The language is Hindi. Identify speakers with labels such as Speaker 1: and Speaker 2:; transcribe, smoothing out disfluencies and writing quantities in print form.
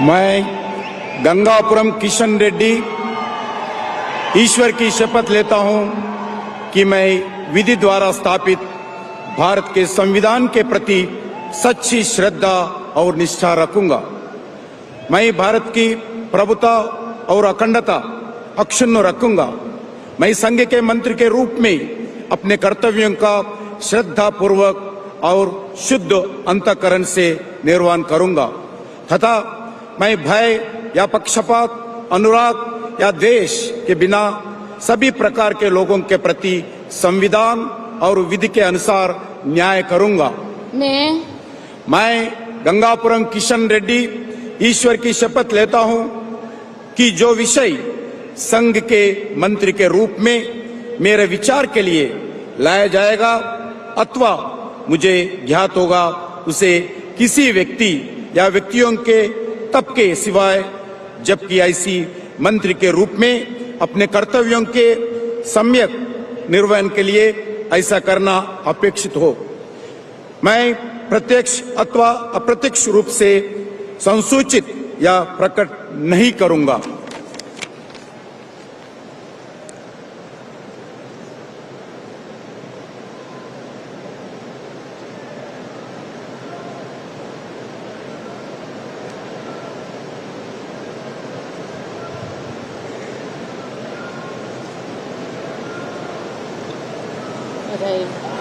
Speaker 1: मैं गंगापुरम किशन रेड्डी ईश्वर की शपथ लेता हूं कि मैं विधि द्वारा स्थापित भारत के संविधान के प्रति सच्ची श्रद्धा और निष्ठा रखूंगा। मैं भारत की प्रभुता और अखंडता अक्षुण्ण रखूंगा। मैं संघ के मंत्री के रूप में अपने कर्तव्यों का श्रद्धा पूर्वक और शुद्ध अंतःकरण से निर्वहन करूंगा तथा मैं भय या पक्षपात, अनुराग या द्वेष के बिना सभी प्रकार के लोगों के प्रति संविधान और विधि के अनुसार न्याय करूंगा। मैं गंगापुरम किशन रेड्डी ईश्वर की शपथ लेता हूं कि जो विषय संघ के मंत्री के रूप में मेरे विचार के लिए लाया जाएगा अथवा मुझे ज्ञात होगा उसे किसी व्यक्ति या व्यक्तियों के तब के सिवाय जबकि ऐसी मंत्री के रूप में अपने कर्तव्यों के सम्यक निर्वहन के लिए ऐसा करना अपेक्षित हो। मैं प्रत्यक्ष अथवा अप्रत्यक्ष रूप से संसूचित या प्रकट नहीं करूंगा।
Speaker 2: Okay.